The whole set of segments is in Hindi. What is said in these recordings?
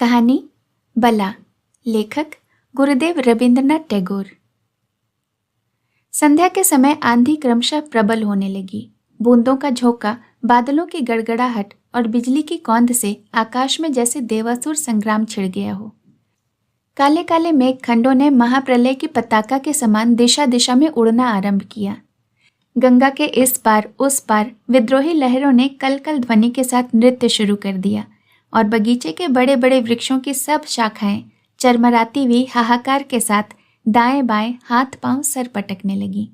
कहानी बला, लेखक गुरुदेव रविंद्रनाथ टैगोर। संध्या के समय आंधी क्रमशः प्रबल होने लगी। बूंदों का झोंका, बादलों की गड़गड़ाहट और बिजली की कौंध से आकाश में जैसे देवासुर संग्राम छिड़ गया हो। काले काले मेघ खंडों ने महाप्रलय की पताका के समान दिशा दिशा में उड़ना आरंभ किया। गंगा के इस पार उस पार विद्रोही लहरों ने कल कल ध्वनि के साथ नृत्य शुरू कर दिया और बगीचे के बड़े बड़े वृक्षों की सब शाखाएं चरमराती हुई हाहाकार के साथ दाएं बाएं हाथ पांव सर पटकने लगी।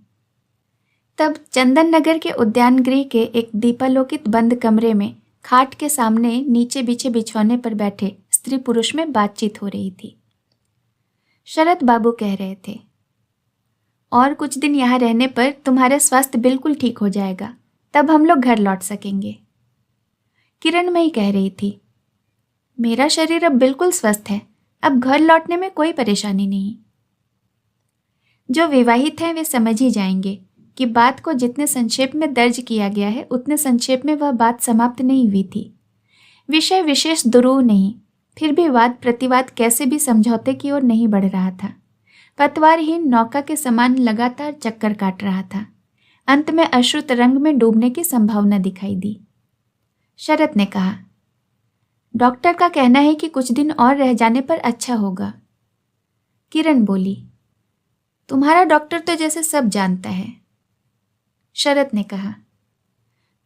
तब चंदन नगर के उद्यान गृह के एक दीपालोकित बंद कमरे में खाट के सामने नीचे बिछे बिछौने पर बैठे स्त्री पुरुष में बातचीत हो रही थी। शरद बाबू कह रहे थे, और कुछ दिन यहाँ रहने पर तुम्हारा स्वास्थ्य बिल्कुल ठीक हो जाएगा, तब हम लोग घर लौट सकेंगे। किरणमयी कह रही थी, मेरा शरीर अब बिल्कुल स्वस्थ है, अब घर लौटने में कोई परेशानी नहीं। जो विवाहित हैं वे समझ ही जाएंगे कि बात को जितने संक्षेप में दर्ज किया गया है उतने संक्षेप में वह बात समाप्त नहीं हुई थी। विषय विशेष दुरूह नहीं, फिर भी वाद प्रतिवाद कैसे भी समझौते की ओर नहीं बढ़ रहा था। पतवारहीन नौका के समान लगातार चक्कर काट रहा था। अंत में अश्रु तरंग में डूबने की संभावना दिखाई दी। शरद ने कहा, डॉक्टर का कहना है कि कुछ दिन और रह जाने पर अच्छा होगा। किरण बोली, तुम्हारा डॉक्टर तो जैसे सब जानता है। शरद ने कहा,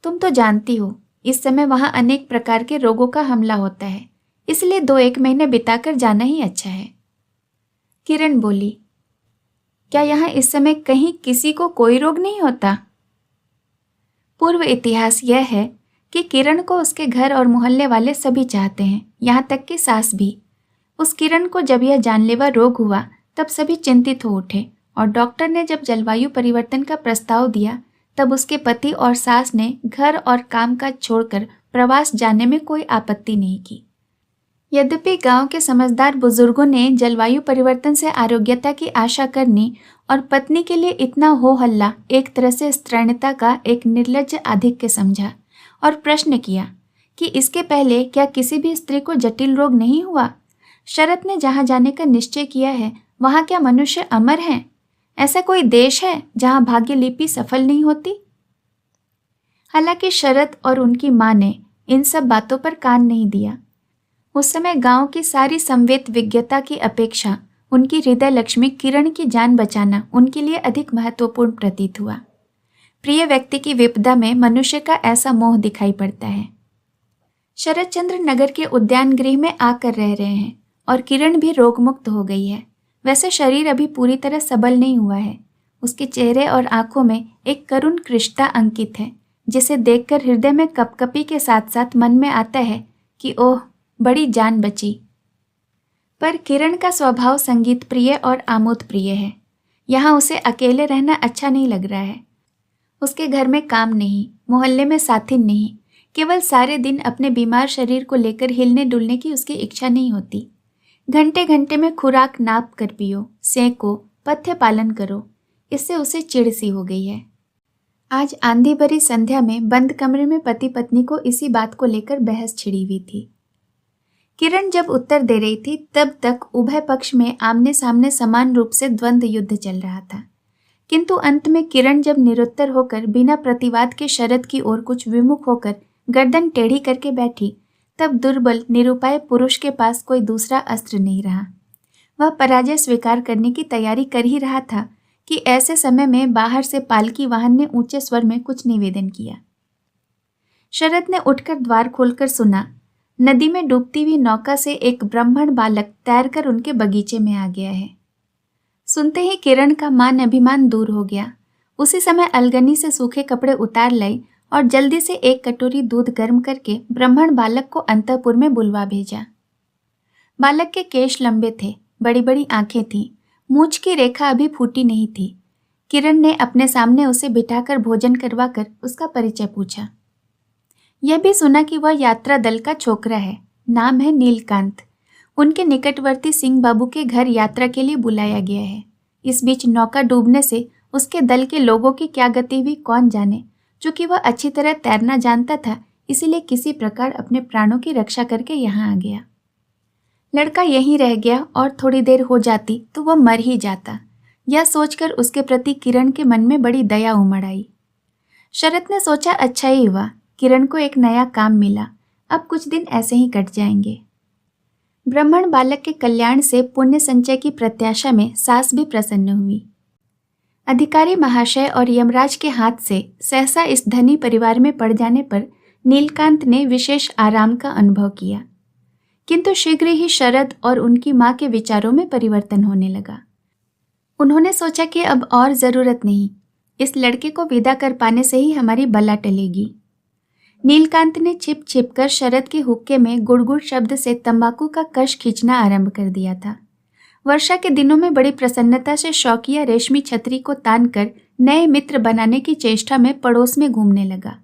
तुम तो जानती हो इस समय वहां अनेक प्रकार के रोगों का हमला होता है, इसलिए 2-1 महीने बिताकर जाना ही अच्छा है। किरण बोली, क्या यहाँ इस समय कहीं किसी को कोई रोग नहीं होता? पूर्व इतिहास यह है कि किरण को उसके घर और मोहल्ले वाले सभी चाहते हैं, यहाँ तक कि सास भी। उस किरण को जब यह जानलेवा रोग हुआ तब सभी चिंतित हो उठे और डॉक्टर ने जब जलवायु परिवर्तन का प्रस्ताव दिया तब उसके पति और सास ने घर और कामकाज छोड़कर प्रवास जाने में कोई आपत्ति नहीं की। यद्यपि गांव के समझदार बुजुर्गों ने जलवायु परिवर्तन से आरोग्यता की आशा करनी और पत्नी के लिए इतना हो हल्ला एक तरह से स्त्रैणता का एक निर्लज्ज आधिक्य समझा और प्रश्न किया कि इसके पहले क्या किसी भी स्त्री को जटिल रोग नहीं हुआ? शरद ने जहां जाने का निश्चय किया है वहां क्या मनुष्य अमर हैं? ऐसा कोई देश है जहां भाग्यलिपि सफल नहीं होती? हालांकि शरद और उनकी मां ने इन सब बातों पर कान नहीं दिया। उस समय गांव की सारी संवेद विज्ञता की अपेक्षा उनकी हृदय लक्ष्मी किरण की जान बचाना उनके लिए अधिक महत्वपूर्ण प्रतीत हुआ। प्रिय व्यक्ति की विपदा में मनुष्य का ऐसा मोह दिखाई पड़ता है। शरदचंद्र नगर के उद्यान गृह में आकर रह रहे हैं और किरण भी रोगमुक्त हो गई है। वैसे शरीर अभी पूरी तरह सबल नहीं हुआ है। उसके चेहरे और आंखों में एक करुण कृष्णता अंकित है, जिसे देखकर हृदय में कपकपी के साथ साथ मन में आता है कि ओह, बड़ी जान बची। पर किरण का स्वभाव संगीत प्रिय और आमोद प्रिय है। यहाँ उसे अकेले रहना अच्छा नहीं लग रहा है। उसके घर में काम नहीं, मोहल्ले में साथी नहीं, केवल सारे दिन अपने बीमार शरीर को लेकर हिलने डुलने की उसकी इच्छा नहीं होती। घंटे घंटे में खुराक नाप कर पियो, सेंको, पथ्य पालन करो, इससे उसे चिढ़ सी हो गई है। आज आंधी भरी संध्या में बंद कमरे में पति पत्नी को इसी बात को लेकर बहस छिड़ी हुई थी। किरण जब उत्तर दे रही थी तब तक उभय पक्ष में आमने सामने समान रूप से द्वंद्व युद्ध चल रहा था, किंतु अंत में किरण जब निरुत्तर होकर बिना प्रतिवाद के शरद की ओर कुछ विमुख होकर गर्दन टेढ़ी करके बैठी तब दुर्बल निरुपाय पुरुष के पास कोई दूसरा अस्त्र नहीं रहा। वह पराजय स्वीकार करने की तैयारी कर ही रहा था कि ऐसे समय में बाहर से पालकी वाहन ने ऊंचे स्वर में कुछ निवेदन किया। शरद ने उठकर द्वार खोलकर सुना। नदी में डूबती हुई नौका से एक ब्राह्मण बालक तैरकर उनके बगीचे में आ गया है। सुनते ही किरण का मान अभिमान दूर हो गया। उसी समय अलगनी से सूखे कपड़े उतार लाई और जल्दी से एक कटोरी दूध गर्म करके ब्राह्मण बालक को अंतःपुर में बुलवा भेजा। बालक के केश लंबे थे, बड़ी बड़ी आंखें थीं, मूंछ की रेखा अभी फूटी नहीं थी। किरण ने अपने सामने उसे बिठाकर भोजन करवाकर उसका परिचय पूछा। यह भी सुना कि वह यात्रा दल का छोकरा है, नाम है नीलकांत। उनके निकटवर्ती सिंह बाबू के घर यात्रा के लिए बुलाया गया है। इस बीच नौका डूबने से उसके दल के लोगों की क्या गति हुई कौन जाने। चूंकि वह अच्छी तरह तैरना जानता था, इसीलिए किसी प्रकार अपने प्राणों की रक्षा करके यहाँ आ गया। लड़का यहीं रह गया और थोड़ी देर हो जाती तो वह मर ही जाता। यह सोचकर उसके प्रति किरण के मन में बड़ी दया उमड़ आई। शरत ने सोचा, अच्छा ही हुआ, किरण को एक नया काम मिला, अब कुछ दिन ऐसे ही कट जाएंगे। ब्राह्मण बालक के कल्याण से पुण्य संचय की प्रत्याशा में सास भी प्रसन्न हुई। अधिकारी महाशय और यमराज के हाथ से सहसा इस धनी परिवार में पड़ जाने पर नीलकांत ने विशेष आराम का अनुभव किया, किंतु शीघ्र ही शरद और उनकी मां के विचारों में परिवर्तन होने लगा। उन्होंने सोचा कि अब और जरूरत नहीं, इस लड़के को विदा कर पाने से ही हमारी बला टलेगी। नीलकांत ने छिप छिप कर शरद के हुक्के में गुड़गुड़ शब्द से तंबाकू का कश खींचना आरंभ कर दिया था। वर्षा के दिनों में बड़ी प्रसन्नता से शौकिया रेशमी छतरी को तानकर नए मित्र बनाने की चेष्टा में पड़ोस में घूमने लगा।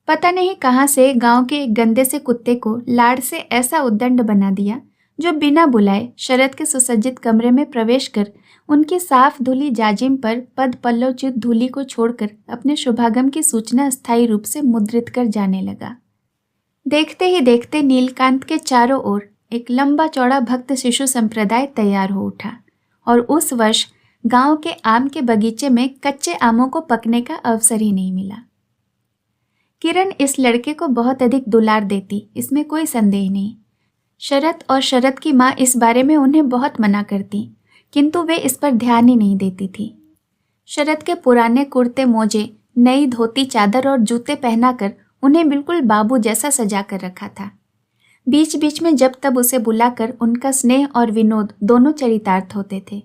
पता नहीं कहाँ से गांव के एक गंदे से कुत्ते को लाड़ से ऐसा उद्दंड बना दिया जो बिना बुलाए शरद के सुसज्जित कमरे में प्रवेश कर उनकी साफ धुली जाजिम पर पद पल्लवचित धूली को छोड़कर अपने शुभागम की सूचना स्थायी रूप से मुद्रित कर जाने लगा। देखते ही देखते नीलकांत के चारों ओर एक लंबा चौड़ा भक्त शिशु संप्रदाय तैयार हो उठा और उस वर्ष गांव के आम के बगीचे में कच्चे आमों को पकने का अवसर ही नहीं मिला। किरण इस लड़के को बहुत अधिक दुलार देती, इसमें कोई संदेह नहीं। शरद और शरद की माँ इस बारे में उन्हें बहुत मना करती, किंतु वे इस पर ध्यान ही नहीं देती थी। शरद के पुराने कुर्ते मोजे, नई धोती चादर और जूते पहनाकर उन्हें बिल्कुल बाबू जैसा सजा कर रखा था। बीच बीच में जब तब उसे बुलाकर उनका स्नेह और विनोद दोनों चरितार्थ होते थे।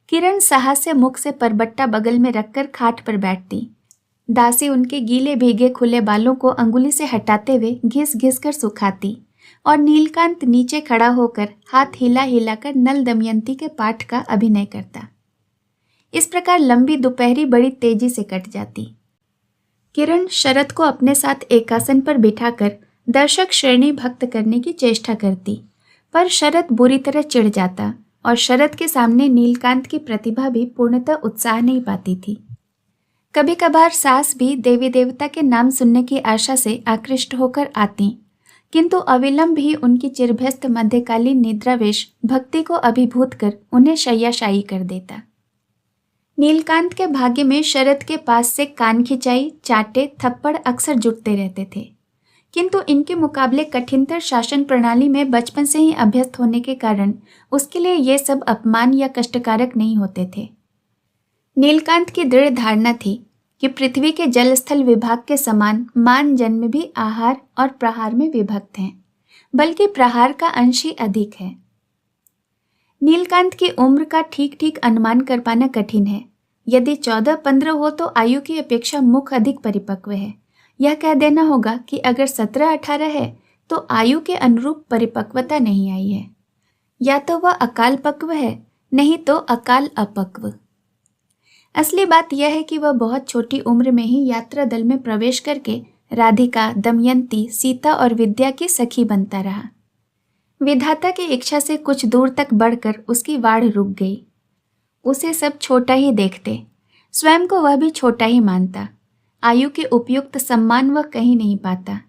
किरण साहस से मुख से परबट्टा बगल में रखकर खाट पर बैठती। दासी उनके गीले भीगे खुले बालों को अंगुली से हटाते हुए घिस घिस कर सुखाती और नीलकांत नीचे खड़ा होकर हाथ हिला हिलाकर नल दमयंती के पाठ का अभिनय करता। इस प्रकार लंबी दोपहरी बड़ी तेजी से कट जाती। किरण शरद को अपने साथ एकासन पर बिठाकर दर्शक श्रेणी भक्त करने की चेष्टा करती, पर शरद बुरी तरह चिढ़ जाता और शरद के सामने नीलकांत की प्रतिभा भी पूर्णतः उत्साह नहीं पाती थी। कभी कभार सास भी देवी देवता के नाम सुनने की आशा से आकृष्ट होकर आती, किंतु अविलंब ही उनकी चिरभ्यस्त मध्यकालीन निद्रावेश भक्ति को अभिभूत कर उन्हें शय्याशायी कर देता। नीलकांत के भाग्य में शरद के पास से कान खिंचाई, चाटे, थप्पड़ अक्सर जुटते रहते थे, किंतु इनके मुकाबले कठिनतर शासन प्रणाली में बचपन से ही अभ्यस्त होने के कारण उसके लिए ये सब अपमान या कष्टकारक नहीं होते थे। नीलकांत की दृढ़ धारणा थी कि पृथ्वी के जल स्थल विभाग के समान मान जन्म भी आहार और प्रहार में विभक्त हैं, बल्कि प्रहार का अंश ही अधिक है। नीलकांत की उम्र का ठीक ठीक अनुमान कर पाना कठिन है। यदि 14-15 हो तो आयु की अपेक्षा मुख अधिक परिपक्व है। यह कह देना होगा कि अगर 17-18 है तो आयु के अनुरूप परिपक्वता नहीं आई है। या तो वह अकाल पक्व है, नहीं तो अकाल अपक्व। असली बात यह है कि वह बहुत छोटी उम्र में ही यात्रा दल में प्रवेश करके राधिका, दमयंती, सीता और विद्या की सखी बनता रहा। विधाता की इच्छा से कुछ दूर तक बढ़कर उसकी वाढ़ रुक गई। उसे सब छोटा ही देखते, स्वयं को वह भी छोटा ही मानता। आयु के उपयुक्त सम्मान वह कहीं नहीं पाता।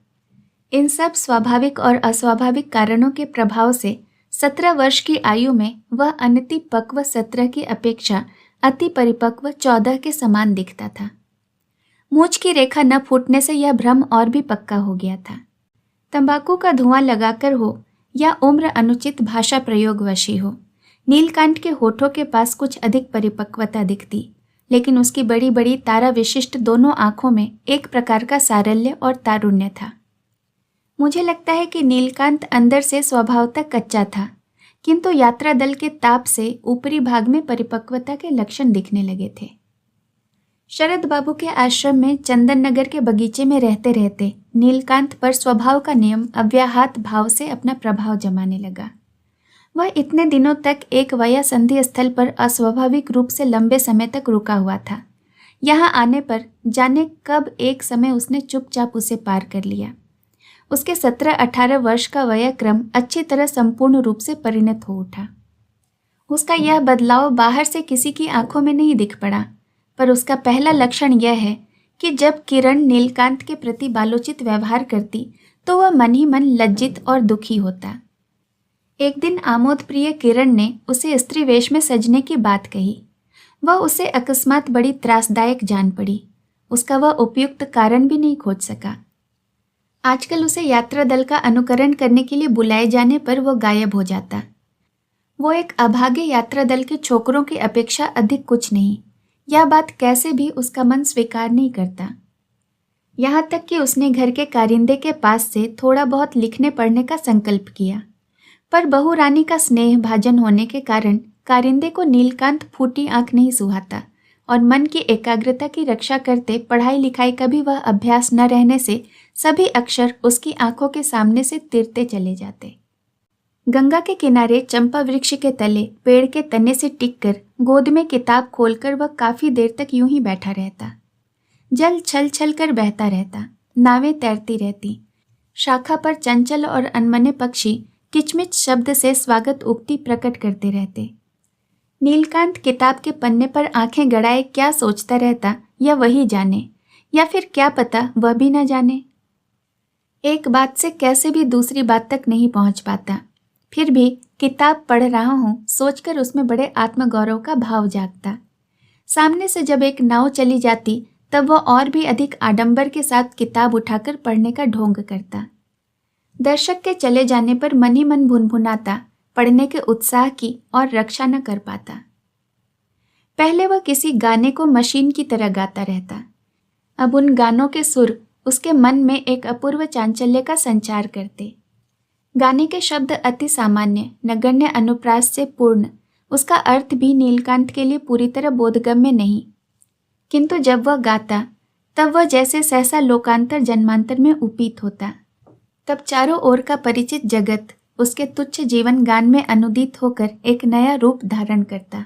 इन सब स्वाभाविक और अस्वाभाविक कारणों के प्रभाव से 17 वर्ष की आयु में वह अनति पक्व 17 की अपेक्षा अति परिपक्व 14 के समान दिखता था। मूंछ की रेखा न फूटने से यह भ्रम और भी पक्का हो गया था। तंबाकू का धुआं लगाकर हो या उम्र अनुचित भाषा प्रयोग वशी हो, नीलकांत के होठों के पास कुछ अधिक परिपक्वता दिखती, लेकिन उसकी बड़ी बड़ी तारा विशिष्ट दोनों आंखों में एक प्रकार का सारल्य और तारुण्य था। मुझे लगता है कि नीलकांत अंदर से स्वभावतः कच्चा था, किंतु यात्रा दल के ताप से ऊपरी भाग में परिपक्वता के लक्षण दिखने लगे थे। शरद बाबू के आश्रम में चंदन नगर के बगीचे में रहते रहते नीलकांत पर स्वभाव का नियम अव्याहत भाव से अपना प्रभाव जमाने लगा। वह इतने दिनों तक एक वया संधि स्थल पर अस्वाभाविक रूप से लंबे समय तक रुका हुआ था। यहाँ आने पर जाने कब एक समय उसने चुपचाप उसे पार कर लिया। उसके 17-18 वर्ष का वयक्रम अच्छी तरह संपूर्ण रूप से परिणत हो उठा। उसका यह बदलाव बाहर से किसी की आंखों में नहीं दिख पड़ा, पर उसका पहला लक्षण यह है कि जब किरण नीलकांत के प्रति बालोचित व्यवहार करती तो वह मन ही मन लज्जित और दुखी होता। एक दिन आमोद प्रिय किरण ने उसे स्त्री वेश में सजने की बात कही। वह उसे अकस्मात बड़ी त्रासदायक जान पड़ी। उसका वह उपयुक्त कारण भी नहीं खोज सका। आजकल उसे यात्रा दल का अनुकरण करने के लिए बुलाए जाने पर वह गायब हो जाता। वो एक अभागे यात्रा दल के छोकरों की अपेक्षा अधिक कुछ नहीं। यह बात कैसे भी उसका मन स्वीकार नहीं करता। यहाँ तक कि उसने घर के कारिंदे के पास से थोड़ा बहुत लिखने पढ़ने का संकल्प किया, पर बहू रानी का स्नेह भाजन होने के कारण कारिंदे को नीलकांत फूटी आंख नहीं सुहाता और मन की एकाग्रता की रक्षा करते पढ़ाई लिखाई का भी वह अभ्यास न रहने से सभी अक्षर उसकी आंखों के सामने से तिरते चले जाते। गंगा के किनारे चंपा वृक्ष के तले पेड़ के तने से टिककर गोद में किताब खोलकर वह काफी देर तक यूं ही बैठा रहता। जल छल छल कर बहता रहता, नावें तैरती रहती, शाखा पर चंचल और अनमने पक्षी किचमिच शब्द से स्वागत उक्ति प्रकट करते रहते। नीलकांत किताब के पन्ने पर आंखें गड़ाए क्या सोचता रहता, या वही जाने, या फिर क्या पता वह भी न जाने। एक बात से कैसे भी दूसरी बात तक नहीं पहुंच पाता, फिर भी किताब पढ़ रहा हूं सोचकर उसमें बड़े आत्मगौरव का भाव जागता। सामने से जब एक नाव चली जाती तब वह और भी अधिक आडंबर के साथ किताब उठाकर पढ़ने का ढोंग करता। दर्शक के चले जाने पर मन ही मन भुनभुनाता, पढ़ने के उत्साह की और रक्षा न कर पाता। पहले वह किसी गाने को मशीन की तरह गाता रहता। अब उन गानों के सुर उसके मन में एक अपूर्व चांचल्य का संचार करते। गाने के शब्द अति सामान्य, नगण्य अनुप्रास से पूर्ण, उसका अर्थ भी नीलकांत के लिए पूरी तरह बोधगम्य नहीं, किंतु जब वह गाता तब वह जैसे सहसा लोकांतर जन्मांतर में उपीत होता। तब चारों ओर का परिचित जगत उसके तुच्छ जीवन गान में अनुदित होकर एक नया रूप धारण करता।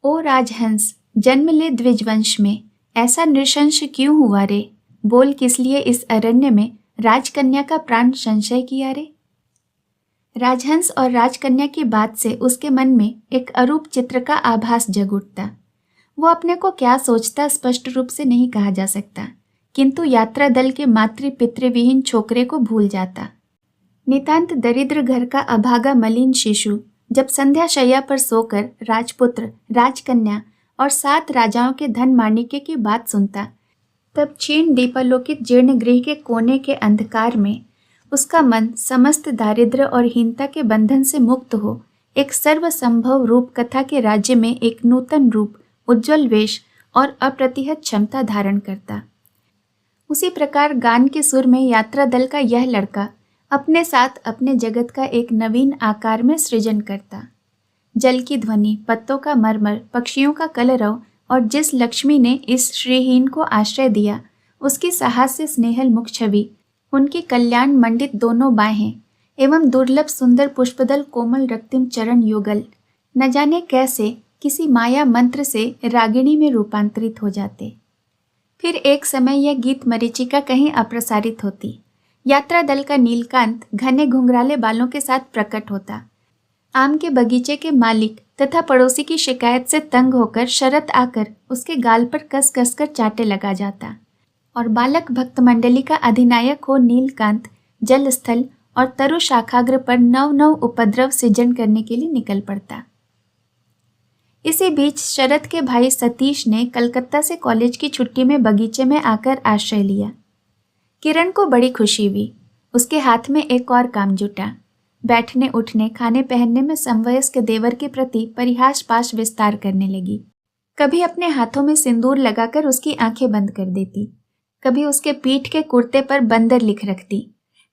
ओ राजहंस, जन्म ले द्विजवंश में, ऐसा नृशंस क्यों हुआ रे? बोल किस लिए इस अरण्य में राजकन्या का प्राण संशय किया रे? राजहंस और राजकन्या की बात से उसके मन में एक अरूप चित्र का आभास जग उठता। वो अपने को क्या सोचता स्पष्ट रूप से नहीं कहा जा सकता, किंतु यात्रा दल के मातृ पितृविहीन छोकरे को भूल जाता। नितांत दरिद्र घर का अभागा मलिन शिशु जब संध्या शैया पर सोकर राजपुत्र, राजकन्या और 7 राजाओं के धन माणिक्य की बात सुनता, तब क्षीण दीपालोकित जीर्ण गृह के कोने के अंधकार में उसका मन समस्त दारिद्र्य और हीनता के बंधन से मुक्त हो एक सर्वसंभव रूप कथा के राज्य में एक नूतन रूप, उज्ज्वल वेश और अप्रतिहत क्षमता धारण करता। उसी प्रकार गान के सुर में यात्रा दल का यह लड़का अपने साथ अपने जगत का एक नवीन आकार में सृजन करता। जल की ध्वनि, पत्तों का मरमर, पक्षियों का कलरव और जिस लक्ष्मी ने इस श्रीहीन को आश्रय दिया, उसकी साहस से स्नेहल मुख छवि, उनकी कल्याण मंडित दोनों बाहें एवं दुर्लभ सुंदर पुष्पदल कोमल रक्तिम चरण युगल न जाने कैसे किसी माया मंत्र से रागिणी में रूपांतरित हो जाते। फिर एक समय यह गीत मरीचिका कहीं अप्रसारित होती। यात्रा दल का नीलकांत घने घुंघराले बालों के साथ प्रकट होता। आम के बगीचे के मालिक तथा पड़ोसी की शिकायत से तंग होकर शरत आकर उसके गाल पर कस कस कर चाटे लगा जाता और बालक भक्त मंडली का अधिनायक हो नीलकांत जल स्थल और तरु शाखाग्र पर नव नव उपद्रव सृजन करने के लिए निकल पड़ता। इसी बीच शरत के भाई सतीश ने कलकत्ता से कॉलेज की छुट्टी में बगीचे में आकर आश्रय लिया। किरण को बड़ी खुशी हुई। उसके हाथ में एक और काम जुटा। बैठने उठने, खाने पहनने में समवयस्क देवर के प्रति परिहास पाश विस्तार करने लगी। कभी अपने हाथों में सिंदूर लगाकर उसकी आंखें बंद कर देती, कभी उसके पीठ के कुर्ते पर बंदर लिख रखती,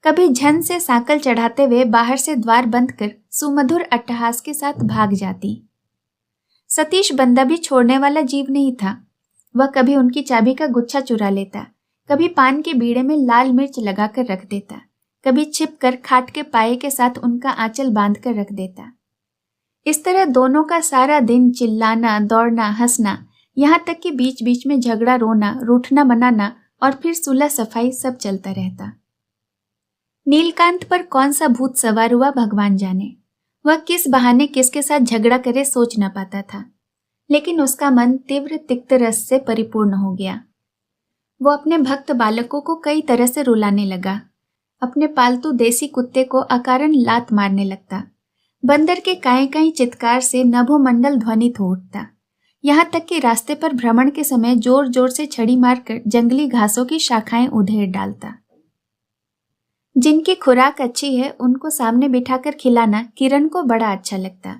कभी झन से साकल चढ़ाते हुए बाहर से द्वार बंद कर सुमधुर अट्टहास के साथ भाग जाती। सतीश बंदा भी छोड़ने वाला जीव नहीं था। वह कभी उनकी चाबी का गुच्छा चुरा लेता, कभी पान के बीड़े में लाल मिर्च लगाकर रख देता, कभी छिपकर खाट के पाये के साथ उनका आंचल बांध कर रख देता। इस तरह दोनों का सारा दिन चिल्लाना, दौड़ना, हंसना, यहाँ तक कि बीच बीच में झगड़ा, रोना, रूठना मनाना और फिर सुलह सफाई सब चलता रहता। नीलकांत पर कौन सा भूत सवार हुआ भगवान जाने। वह किस बहाने किसके साथ झगड़ा करे सोच न पाता था, लेकिन उसका मन तीव्र तिक्त रस से परिपूर्ण हो गया। वो अपने भक्त बालकों को कई तरह से रुलाने लगा। अपने पालतू देसी कुत्ते को अकारण लात मारने लगता। बंदर के काई काई चित्कार से नभोमंडल ध्वनित हो उठता। यहाँ तक कि रास्ते पर भ्रमण के समय जोर जोर से छड़ी मारकर जंगली घासों की शाखाएं उधेड़ डालता। जिनकी खुराक अच्छी है उनको सामने बिठाकर खिलाना किरण को बड़ा अच्छा लगता।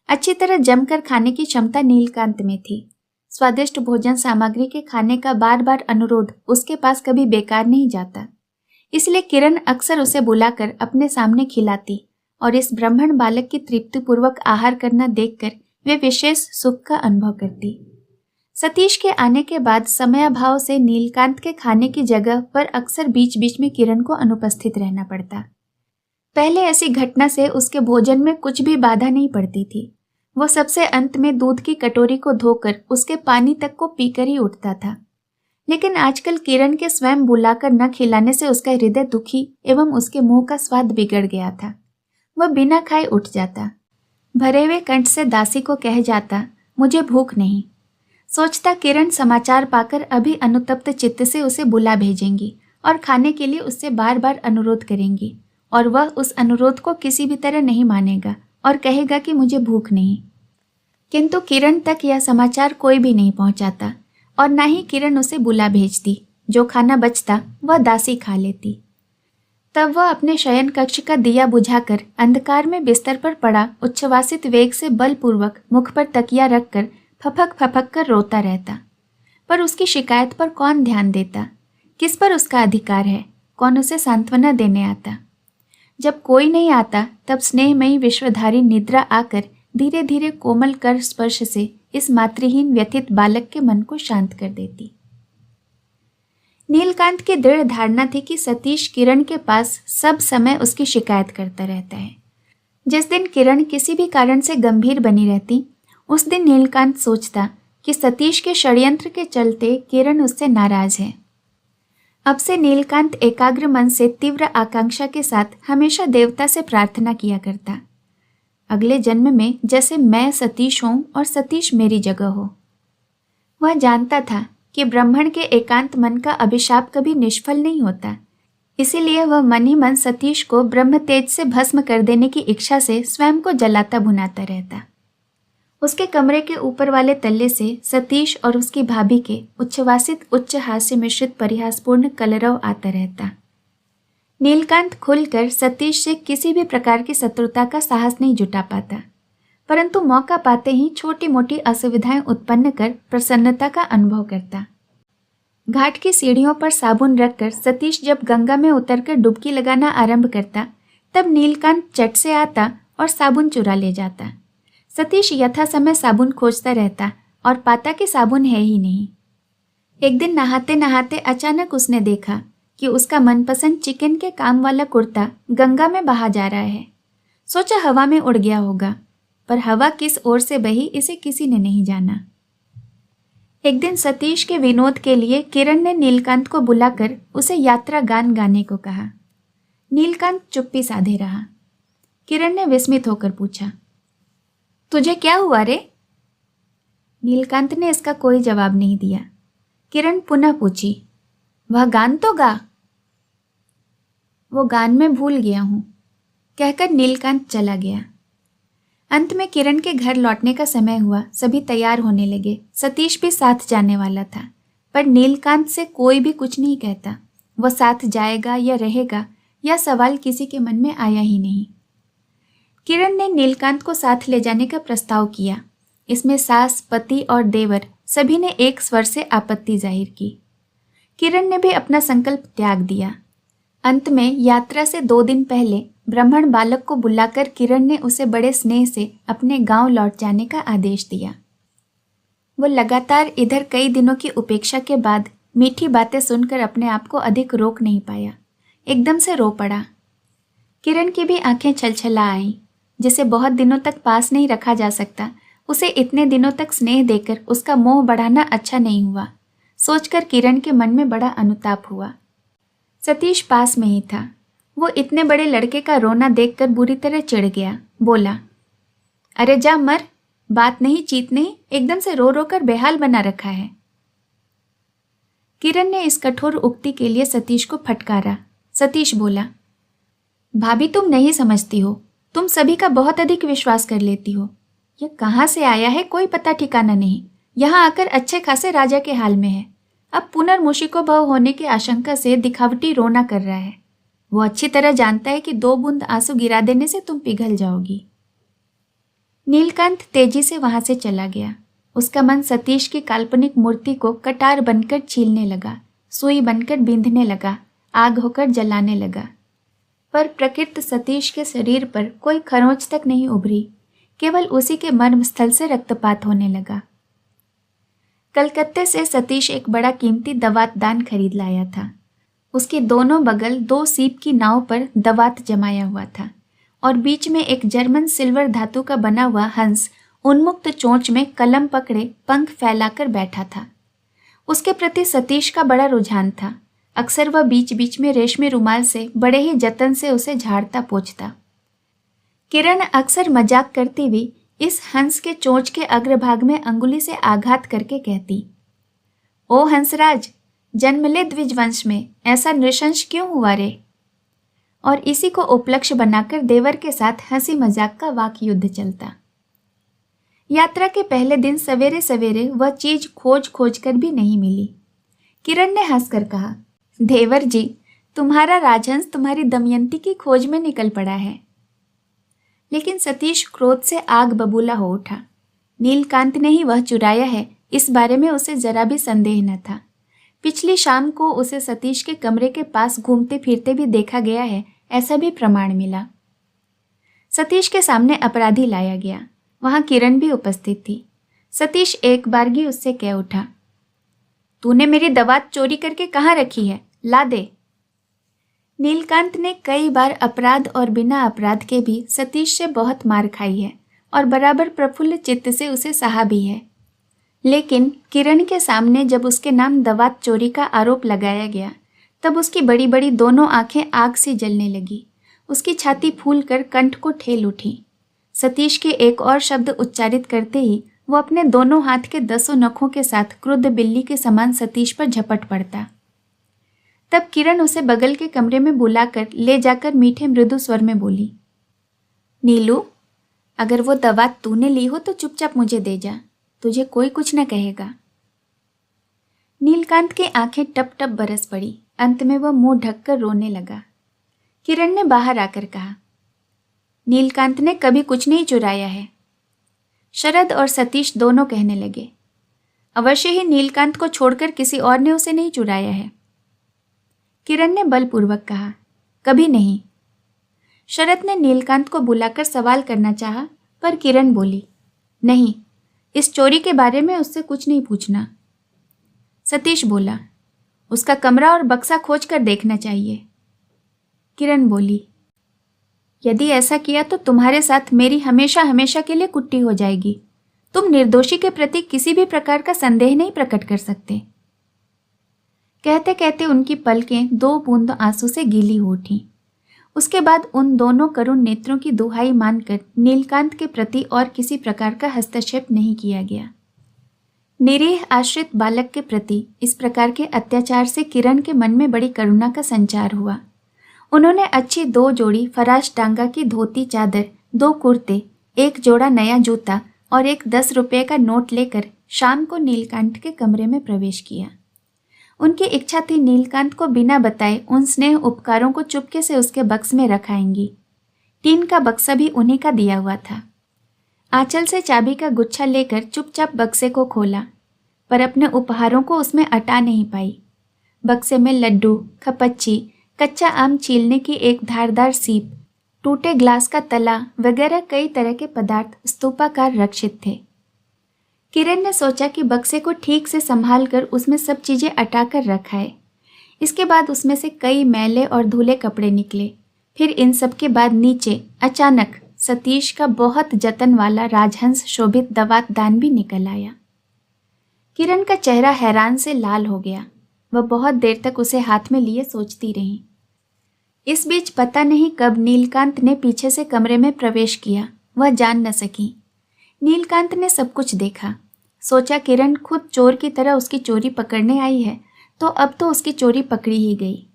अच्छी तरह जमकर खाने की क्षमता नीलकांत में थी। स्वादिष्ट भोजन सामग्री के खाने का बार बार अनुरोध उसके पास कभी बेकार नहीं जाता। इसलिए किरण अक्सर उसे बुलाकर अपने सामने खिलाती और इस ब्राह्मण बालक की तृप्तिपूर्वक आहार करना देखकर वे विशेष सुख का अनुभव करती। सतीश के आने के बाद समयाभाव से नीलकांत के खाने की जगह पर अक्सर बीच बीच में किरण को अनुपस्थित रहना पड़ता। पहले ऐसी घटना से उसके भोजन में कुछ भी बाधा नहीं पड़ती थी। वो सबसे अंत में दूध की कटोरी को धोकर उसके पानी तक को पीकर ही उठता था। लेकिन आजकल किरण के स्वयं बुलाकर न खिलाने से उसका हृदय दुखी एवं उसके मुंह का स्वाद बिगड़ गया था। वह बिना खाए उठ जाता। भरे हुए कंठ से दासी को कह जाता, मुझे भूख नहीं। सोचता किरण समाचार पाकर अभी अनुतप्त चित्त से उसे बुला भेजेंगी और खाने के लिए उससे बार बार अनुरोध करेंगी और वह उस अनुरोध को किसी भी तरह नहीं मानेगा और कहेगा कि मुझे भूख नहीं। किंतु किरण तक यह समाचार कोई भी नहीं पहुंचाता और न ही किरण उसे बुला भेजती। जो खाना बचता वह दासी खा लेती। तब वह अपने शयन कक्ष का दिया बुझाकर अंधकार में बिस्तर पर पड़ा उच्छ्वासित वेग से बलपूर्वक मुख पर तकिया रखकर फपक फपक कर रोता रहता। पर उसकी शिकायत पर कौन ध्यान देता? किस पर उसका अधिकार है? कौन उसे सांत्वना देने आता? जब कोई नहीं आता तब स्नेहमयी विश्वधारी निद्रा आकर धीरे धीरे कोमल कर स्पर्श से इस मातृहीन व्यथित बालक के मन को शांत कर देती। नीलकांत की दृढ़ धारणा थी कि सतीश किरण के पास सब समय उसकी शिकायत करता रहता है। जिस दिन किरण किसी भी कारण से गंभीर बनी रहती उस दिन नीलकांत सोचता कि सतीश के षड्यंत्र के चलते किरण उससे नाराज है। अब से नीलकांत एकाग्र मन से तीव्र आकांक्षा के साथ हमेशा देवता से प्रार्थना किया करता, अगले जन्म में जैसे मैं सतीश हूं और सतीश मेरी जगह हो। वह जानता था कि ब्राह्मण के एकांत मन का अभिशाप कभी निष्फल नहीं होता। इसीलिए वह मन ही मन सतीश को ब्रह्म तेज से भस्म कर देने की इच्छा से स्वयं को जलाता भुनाता रहता। उसके कमरे के ऊपर वाले तल्ले से सतीश और उसकी भाभी के उच्छ्वासित उच्च हास्य मिश्रित परिहासपूर्ण कलरव आता रहता। नीलकांत खुलकर सतीश से किसी भी प्रकार की शत्रुता का साहस नहीं जुटा पाता, परंतु मौका पाते ही छोटी मोटी असुविधाएं उत्पन्न कर प्रसन्नता का अनुभव करता। घाट की सीढ़ियों पर साबुन रखकर सतीश जब गंगा में उतरकर डुबकी लगाना आरंभ करता तब नीलकांत चट से आता और साबुन चुरा ले जाता। सतीश यथा समय साबुन खोजता रहता और पाता कि साबुन है ही नहीं। एक दिन नहाते नहाते अचानक उसने देखा कि उसका मनपसंद चिकन के काम वाला कुर्ता गंगा में बहा जा रहा है। सोचा हवा में उड़ गया होगा, पर हवा किस ओर से बही इसे किसी ने नहीं जाना। एक दिन सतीश के विनोद के लिए किरण ने नीलकांत को बुलाकर उसे यात्रा गान गाने को कहा। नीलकांत चुप्पी साधे रहा। किरण ने विस्मित होकर पूछा, तुझे क्या हुआ रे? नीलकांत ने इसका कोई जवाब नहीं दिया। किरण पुनः पूछी, वह गान तो गा। वो गान में भूल गया हूं, कहकर नीलकांत चला गया। अंत में किरण के घर लौटने का समय हुआ। सभी तैयार होने लगे। सतीश भी साथ जाने वाला था, पर नीलकांत से कोई भी कुछ नहीं कहता। वह साथ जाएगा या रहेगा यह सवाल किसी के मन में आया ही नहीं। किरण ने नीलकांत को साथ ले जाने का प्रस्ताव किया। इसमें सास, पति और देवर सभी ने एक स्वर से आपत्ति जाहिर की। किरण ने भी अपना संकल्प त्याग दिया। अंत में यात्रा से 2 दिन पहले ब्राह्मण बालक को बुलाकर किरण ने उसे बड़े स्नेह से अपने गांव लौट जाने का आदेश दिया। वो लगातार इधर कई दिनों की उपेक्षा के बाद मीठी बातें सुनकर अपने आप को अधिक रोक नहीं पाया। एकदम से रो पड़ा। किरण की भी आंखें छलछला आईं। जिसे बहुत दिनों तक पास नहीं रखा जा सकता, उसे इतने दिनों तक स्नेह देकर उसका मोह बढ़ाना अच्छा नहीं हुआ। सोचकर किरण के मन में बड़ा अनुताप हुआ। सतीश पास में ही था। वो इतने बड़े लड़के का रोना देखकर बुरी तरह चिढ़ गया। बोला, अरे जा मर, बात नहीं चीत नहीं, एकदम से रो रो कर बेहाल बना रखा है। किरण ने इस कठोर उक्ति के लिए सतीश को फटकारा। सतीश बोला। भाभी तुम नहीं समझती हो, तुम सभी का बहुत अधिक विश्वास कर लेती हो। यह कहाँ से आया है कोई पता ठिकाना नहीं, यहाँ आकर अच्छे खासे राजा के हाल में है। अब पुनर्मूषिकोभव होने की आशंका से दिखावटी रोना कर रहा है। वो अच्छी तरह जानता है कि 2 बूंद आंसू गिरा देने से तुम पिघल जाओगी। नीलकांत तेजी से वहां से चला गया। उसका मन सतीश की काल्पनिक मूर्ति को कटार बनकर छीलने लगा, सुई बनकर बींधने लगा, आग होकर जलाने लगा। पर प्रकृत सतीश के शरीर पर कोई खरोंच तक नहीं उभरी, केवल उसी के मर्मस्थल से रक्तपात होने लगा। कलकत्ते से सतीश एक बड़ा कीमती दवात दान खरीद लाया था। उसके दोनों बगल 2 सीप की नाव पर दवात जमाया हुआ था और बीच में एक जर्मन सिल्वर धातु का बना हुआ हंस उन्मुक्त चोंच में कलम पकड़े पंख फैलाकर बैठा था। उसके प्रति सतीश का बड़ा रुझान था। अक्सर वह बीच बीच में रेशमी रुमाल से बड़े ही जतन से उसे झाड़ता पोंछता। किरण अक्सर मजाक करती हुई इस हंस के चोंच के अग्रभाग में अंगुली से आघात करके कहती, ओ हंसराज, जन्म ले द्विजवंश में, ऐसा नृशंस क्यों हुआ रे? और इसी को उपलक्ष्य बनाकर देवर के साथ हंसी मजाक का वाक युद्ध चलता। यात्रा के पहले दिन सवेरे सवेरे वह चीज खोज खोज कर भी नहीं मिली। किरण ने हंसकर कहा, देवर जी, तुम्हारा राजहंस तुम्हारी दमयंती की खोज में निकल पड़ा है। लेकिन सतीश क्रोध से आग बबूला हो उठा। नीलकांत ने ही वह चुराया है, इस बारे में उसे जरा भी संदेह न था। पिछली शाम को उसे सतीश के कमरे के पास घूमते फिरते भी देखा गया है, ऐसा भी प्रमाण मिला। सतीश के सामने अपराधी लाया गया। वहां किरण भी उपस्थित थी। सतीश एक बारगी उससे कह उठा, तूने मेरी दवात चोरी करके कहाँ रखी है, ला दे। नीलकांत ने कई बार अपराध और बिना अपराध के भी सतीश से बहुत मार खाई है और बराबर प्रफुल्ल चित्त से उसे सहा भी है। लेकिन किरण के सामने जब उसके नाम दवात चोरी का आरोप लगाया गया, तब उसकी बड़ी बड़ी दोनों आंखें आग से जलने लगी। उसकी छाती फूलकर कंठ को ठेल उठी। सतीश के एक और शब्द उच्चारित करते ही वो अपने दोनों हाथ के 10 नखों के साथ क्रुद्ध बिल्ली के समान सतीश पर झपट पड़ता। तब किरण उसे बगल के कमरे में बुलाकर ले जाकर मीठे मृदु स्वर में बोली, नीलू, अगर वो दवात तूने ली हो तो चुपचाप मुझे दे जा, तुझे कोई कुछ न कहेगा। नीलकांत की आंखें टप टप बरस पड़ी। अंत में वह मुंह ढककर रोने लगा। किरण ने बाहर आकर कहा, नीलकांत ने कभी कुछ नहीं चुराया है। शरद और सतीश दोनों कहने लगे, अवश्य ही नीलकांत को छोड़कर किसी और ने उसे नहीं चुराया है। किरण ने बलपूर्वक कहा, कभी नहीं। शरद ने नीलकांत को बुलाकर सवाल करना चाहा, पर किरण बोली, नहीं, इस चोरी के बारे में उससे कुछ नहीं पूछना। सतीश बोला, उसका कमरा और बक्सा खोज कर देखना चाहिए। किरण बोली, यदि ऐसा किया तो तुम्हारे साथ मेरी हमेशा हमेशा के लिए कुट्टी हो जाएगी। तुम निर्दोषी के प्रति किसी भी प्रकार का संदेह नहीं प्रकट कर सकते। कहते कहते उनकी पलकें 2 बूंद आंसू से गीली हो उठीं। उसके बाद उन दोनों करुण नेत्रों की दुहाई मानकर नीलकांत के प्रति और किसी प्रकार का हस्तक्षेप नहीं किया गया। निरीह आश्रित बालक के प्रति इस प्रकार के अत्याचार से किरण के मन में बड़ी करुणा का संचार हुआ। उन्होंने अच्छी 2 जोड़ी फराश डांगा की धोती चादर, 2 कुर्ते, 1 जोड़ा नया जूता और एक 10 रुपये का नोट लेकर शाम को नीलकांत के कमरे में प्रवेश किया। उनकी इच्छा थी नीलकांत को बिना बताए उन स्नेह उपकारों को चुपके से उसके बक्स में रखाएंगी। टीन का बक्सा भी उन्हीं का दिया हुआ था। आंचल से चाबी का गुच्छा लेकर चुपचाप बक्से को खोला, पर अपने उपहारों को उसमें अटा नहीं पाई। बक्से में लड्डू, खपच्ची, कच्चा आम छीलने की एक धारदार सीप, टूटे ग्लास का तला वगैरह कई तरह के पदार्थ स्तूपाकार रक्षित थे। किरण ने सोचा कि बक्से को ठीक से संभाल कर उसमें सब चीजें अटाकर रखाए। इसके बाद उसमें से कई मैले और धुले कपड़े निकले। फिर इन सब के बाद नीचे अचानक सतीश का बहुत जतन वाला राजहंस शोभित दवात दान भी निकल आया। किरण का चेहरा हैरान से लाल हो गया। वह बहुत देर तक उसे हाथ में लिए सोचती रही। इस बीच पता नहीं कब नीलकांत ने पीछे से कमरे में प्रवेश किया। वह जान न सकी। नीलकांत ने सब कुछ देखा। सोचा किरण खुद चोर की तरह उसकी चोरी पकड़ने आई है, तो अब तो उसकी चोरी पकड़ी ही गई।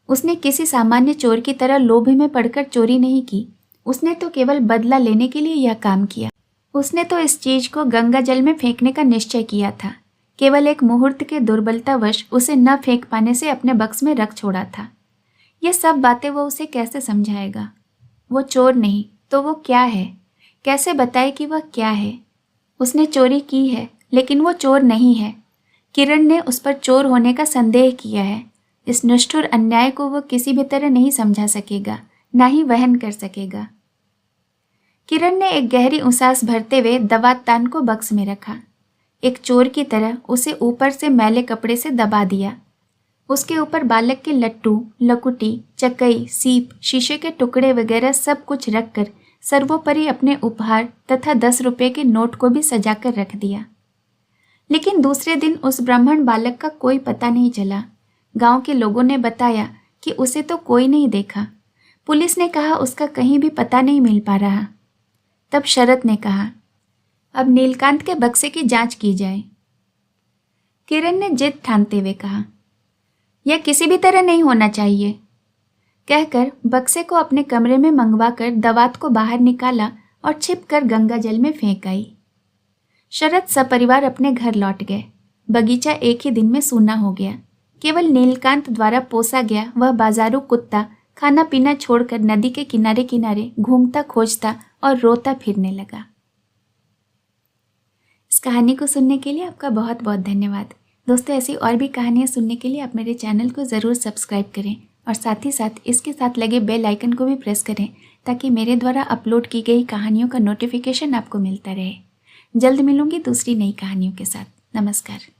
उसने किसी सामान्य चोर की तरह लोभ में पड़कर चोरी नहीं की। उसने तो केवल बदला लेने के लिए यह काम किया। उसने तो इस चीज को गंगा जल में फेंकने का निश्चय किया था। केवल एक मुहूर्त के दुर्बलतावश उसे न फेंक पाने से अपने बक्स में रख छोड़ा था। ये सब बातें वो उसे कैसे समझाएगा? वो चोर नहीं तो वो क्या है? कैसे बताए कि वह क्या है? उसने चोरी की है लेकिन वो चोर नहीं है। किरण ने उस पर चोर होने का संदेह किया है। इस निष्ठुर अन्याय को वो किसी भी तरह नहीं समझा सकेगा, ना ही वहन कर सकेगा। किरण ने एक गहरी उसास भरते हुए दवातान को बक्स में रखा। एक चोर की तरह उसे ऊपर से मैले कपड़े से दबा दिया। उसके ऊपर बालक के लट्टू, लकुटी, चकई, सीप, शीशे के टुकड़े वगैरह सब कुछ रखकर सर्वोपरि अपने उपहार तथा 10 रुपये के नोट को भी सजाकर रख दिया। लेकिन दूसरे दिन उस ब्राह्मण बालक का कोई पता नहीं चला। गांव के लोगों ने बताया कि उसे तो कोई नहीं देखा। पुलिस ने कहा उसका कहीं भी पता नहीं मिल पा रहा। तब शरत ने कहा, अब नीलकांत के बक्से की जांच की जाए। किरण ने जिद ठानते हुए कहा, यह किसी भी तरह नहीं होना चाहिए। कहकर बक्से को अपने कमरे में मंगवाकर दवात को बाहर निकाला और छिपकर गंगा जल में फेंक आई। शरत सपरिवार अपने घर लौट गए। बगीचा एक ही दिन में सूना हो गया। केवल नीलकांत द्वारा पोसा गया वह बाजारू कुत्ता खाना पीना छोड़कर नदी के किनारे किनारे घूमता खोजता और रोता फिरने लगा। इस कहानी को सुनने के लिए आपका बहुत बहुत धन्यवाद। दोस्तों, ऐसी और भी कहानियाँ सुनने के लिए आप मेरे चैनल को ज़रूर सब्सक्राइब करें और साथ ही साथ इसके साथ लगे बेल आइकन को भी प्रेस करें ताकि मेरे द्वारा अपलोड की गई कहानियों का नोटिफिकेशन आपको मिलता रहे। जल्द मिलूंगी दूसरी नई कहानियों के साथ। नमस्कार।